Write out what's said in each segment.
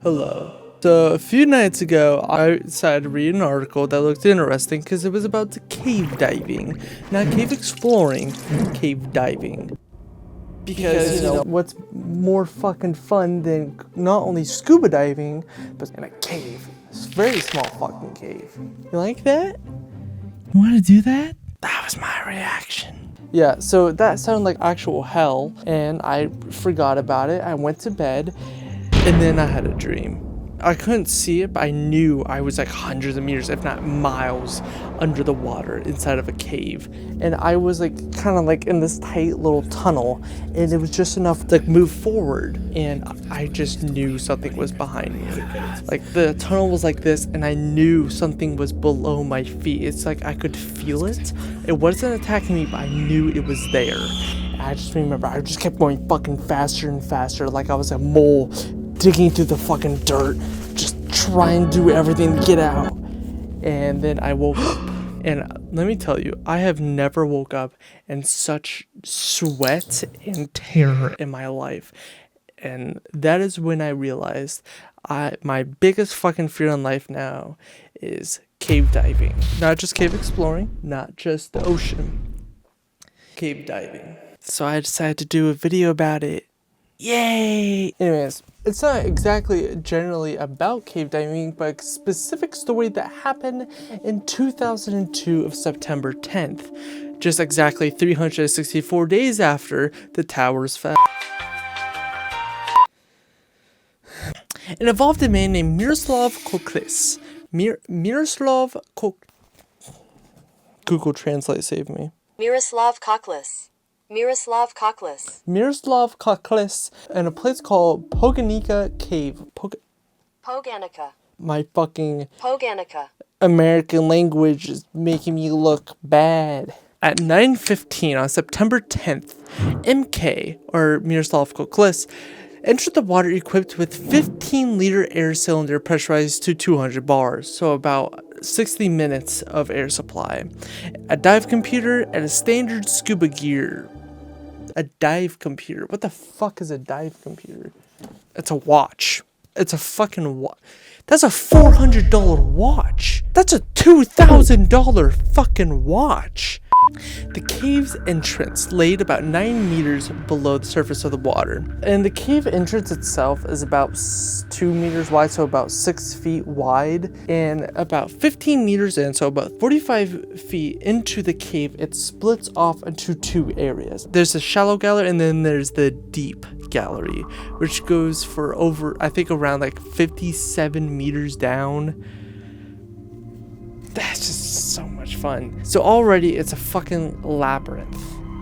Hello. So a few nights ago, I decided to read an article that looked interesting because it was about cave diving. Not cave exploring, cave diving. Because, you know, what's more fucking fun than not only scuba diving, but in a cave. It's a very small fucking cave. You like that? You want to do that? That was my reaction. Yeah, so that sounded like actual hell, and I forgot about it. I went to bed, and then I had a dream. I couldn't see it, but I knew I was like hundreds of meters, if not miles, under the water inside of a cave. And I was like kind of like in this tight little tunnel, and it was just enough to like move forward. And I just knew something was behind me. Like the tunnel was like this, and I knew something was below my feet. It's like I could feel it. It wasn't attacking me, but I knew it was there. I just remember I just kept going fucking faster and faster, like I was a mole digging through the fucking dirt, just trying to do everything to get out. And then I woke up, and let me tell you, I have never woke up in such sweat and terror in my life. And that is when I realized my biggest fucking fear in life now is cave diving. Not just cave exploring, not just the ocean. Cave diving. So I decided to do a video about it. Yay! Anyways, it's not exactly generally about cave diving, but a specific story that happened in 2002 of September 10th, just exactly 364 days after the towers fell. It involved a man named Miroslav Kukliš. Miroslav Google Translate saved me. Miroslav Kukliš. Miroslav Kukliš. Miroslav Kukliš in a place called Poganica Cave. Poganica. My fucking Poganica. American language is making me look bad. At 9:15 on September 10th, MK, or Miroslav Kukliš, entered the water equipped with 15-liter air cylinder pressurized to 200 bars, so about 60 minutes of air supply, a dive computer, and a standard scuba gear. A dive computer? What the fuck is a dive computer? It's a watch. It's a fucking watch. That's a $400 watch. That's a $2,000 fucking watch. The cave's entrance laid about 9 meters below the surface of the water. And the cave entrance itself is about 2 meters wide, so about 6 feet wide. And about 15 meters in, so about 45 feet into the cave, it splits off into two areas. There's a shallow gallery, and then there's the deep gallery, which goes for over, I think, around like 57 meters down. That's just so much fun. So already it's a fucking labyrinth.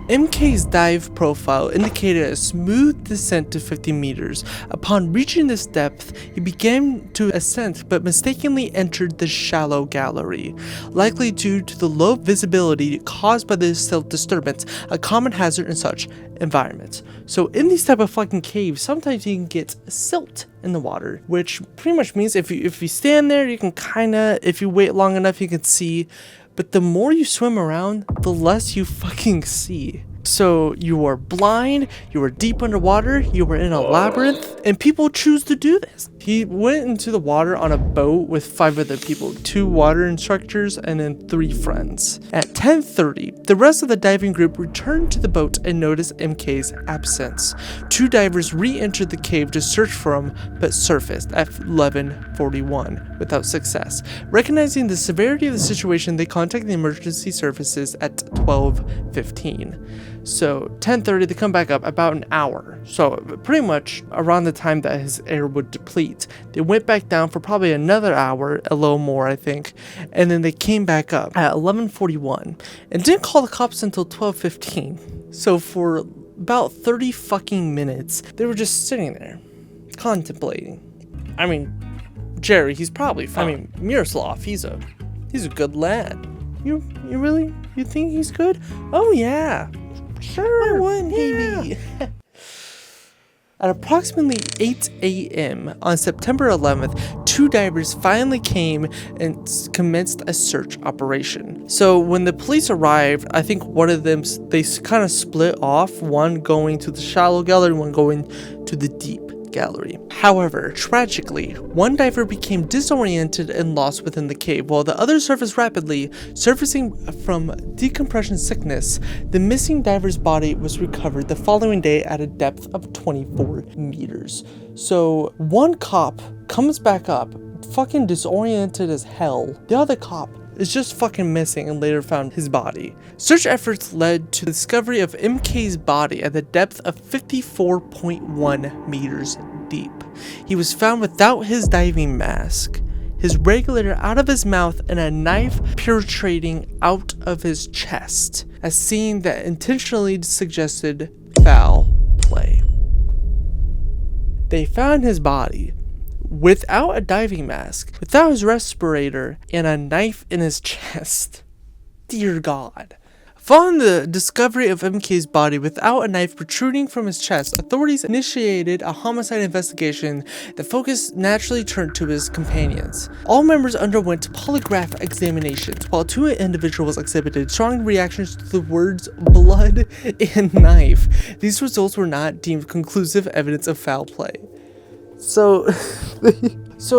MK's dive profile indicated a smooth descent to 50 meters. Upon reaching this depth, he began to ascend but mistakenly entered the shallow gallery, likely due to the low visibility caused by the silt disturbance, a common hazard in such environments. So in these type of fucking caves, sometimes you can get silt in the water, which pretty much means if you stand there, you can kinda, if you wait long enough, you can see. But the more you swim around, the less you fucking see. So you are blind, you are deep underwater, you are in a labyrinth, and people choose to do this. He went into the water on a boat with 5 other people, 2 water instructors and then 3 friends. At 10:30, the rest of the diving group returned to the boat and noticed MK's absence. 2 divers re-entered the cave to search for him, but surfaced at 11:41 without success. Recognizing the severity of the situation, they contacted the emergency services at 12:15. So 10:30, they come back up about an hour. So pretty much around the time that his air would deplete. They went back down for probably another hour, a little more I think, and then they came back up at 11:41 and didn't call the cops until 12:15. So for about 30 fucking minutes, they were just sitting there, contemplating. I mean, Jerry, he's probably fine. I mean, Miroslav, he's a good lad. You think he's good? Oh yeah. Sure, why wouldn't he be? At approximately 8 a.m. on September 11th, 2 divers finally came and commenced a search operation. So when the police arrived, I think one of them, they kind of split off, one going to the shallow gallery, one going to the deep gallery. However, tragically, one diver became disoriented and lost within the cave, while the other surfaced rapidly. Surfacing from decompression sickness, the missing diver's body was recovered the following day at a depth of 24 meters. So, one cop comes back up, fucking disoriented as hell. The other cop is just fucking missing and later found his body. Search efforts led to the discovery of MK's body at the depth of 54.1 meters deep. He was found without his diving mask, his regulator out of his mouth, and a knife penetrating out of his chest, a scene that intentionally suggested foul play. They found his body without a diving mask, without his respirator, and a knife in his chest. Dear God. Following the discovery of MK's body without a knife protruding from his chest, authorities initiated a homicide investigation. The focus naturally turned to his companions. All members underwent polygraph examinations, while 2 individuals exhibited strong reactions to the words blood and knife. These results were not deemed conclusive evidence of foul play. So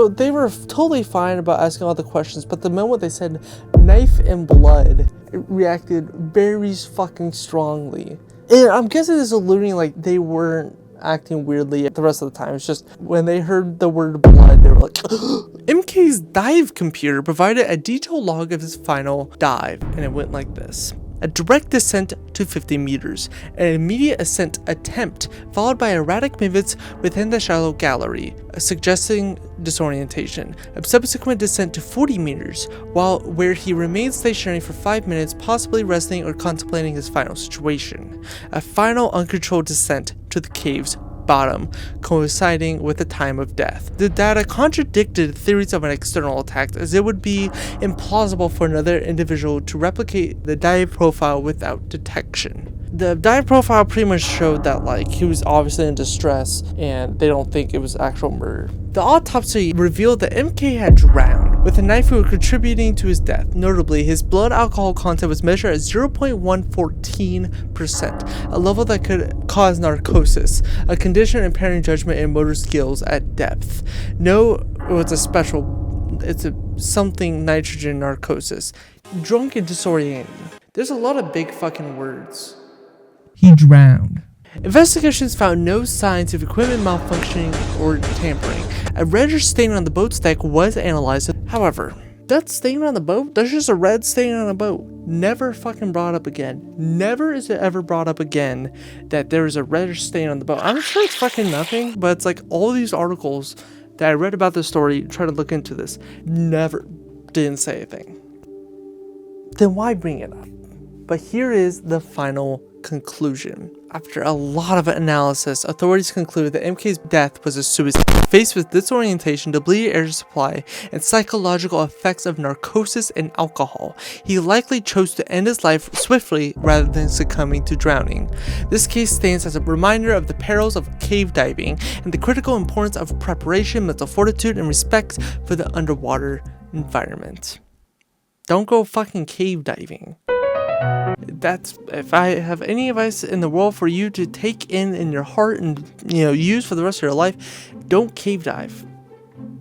they were totally fine about asking all the questions, but the moment they said knife and blood, it reacted very fucking strongly. And I'm guessing this is alluding like they weren't acting weirdly the rest of the time. It's just when they heard the word blood, they were like, MK's dive computer provided a detailed log of his final dive, and it went like this. A direct descent to 50 meters, an immediate ascent attempt, followed by erratic movements within the shallow gallery, suggesting disorientation. A subsequent descent to 40 meters, where he remained stationary for 5 minutes, possibly resting or contemplating his final situation. A final uncontrolled descent to the cave's bottom, coinciding with the time of death. The data contradicted theories of an external attack, as it would be implausible for another individual to replicate the dive profile without detection. The dive profile pretty much showed that like he was obviously in distress and they don't think it was actual murder. The autopsy revealed that MK had drowned, with a knife contributing to his death. Notably, his blood alcohol content was measured at 0.114%, a level that could cause narcosis, a condition impairing judgment and motor skills at depth. It's a something nitrogen narcosis. Drunk and disorienting. There's a lot of big fucking words. He drowned. Investigations found no signs of equipment malfunctioning or tampering. A reddish stain on the boat's deck was analyzed. However, that stain on the boat, there's just a red stain on a boat. Never fucking brought up again. Never is it ever brought up again that there is a reddish stain on the boat. I'm sure it's fucking nothing, but it's like all these articles that I read about this story, try to look into this, never didn't say anything. Then why bring it up? But here is the final conclusion. After a lot of analysis, authorities concluded that MK's death was a suicide. Faced with disorientation, depleted air supply, and psychological effects of narcosis and alcohol, he likely chose to end his life swiftly rather than succumbing to drowning. This case stands as a reminder of the perils of cave diving and the critical importance of preparation, mental fortitude, and respect for the underwater environment. Don't go fucking cave diving. That's, if I have any advice in the world for you to take in your heart and use for the rest of your life, don't cave dive.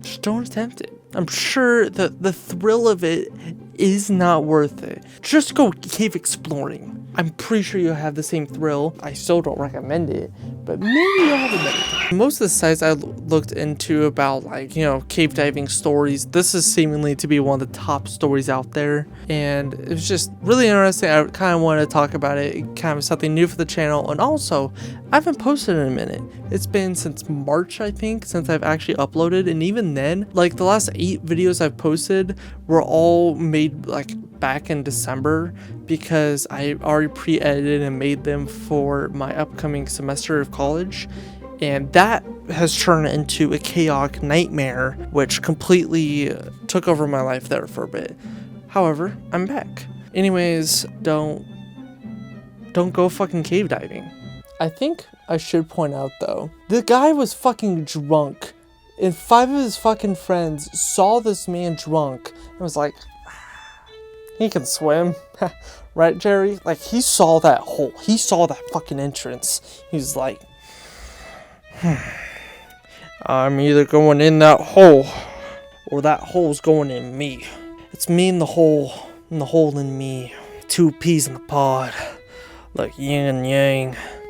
Just don't attempt it. I'm sure that the thrill of it is not worth it. Just go cave exploring. I'm pretty sure you'll have the same thrill. I still don't recommend it, but maybe you'll have a better time. Most of the sites I looked into about cave diving stories, this is seemingly to be one of the top stories out there, and it was just really interesting. I kind of wanted to talk about it. It kind of something new for the channel, and also I haven't posted in a minute. It's been since March, I think, since I've actually uploaded, and even then, like the last 8 videos I've posted were all made like back in December, because I already pre-edited and made them for my upcoming semester of college, and that has turned into a chaotic nightmare which completely took over my life there for a bit. However, I'm back. Anyways, don't go fucking cave diving. I think I should point out though, the guy was fucking drunk, and 5 of his fucking friends saw this man drunk and was like, he can swim. Right, Jerry? Like, he saw that hole. He saw that fucking entrance. He's like, I'm either going in that hole, or that hole's going in me. It's me in the hole in me. Two peas in the pod, like yin and yang.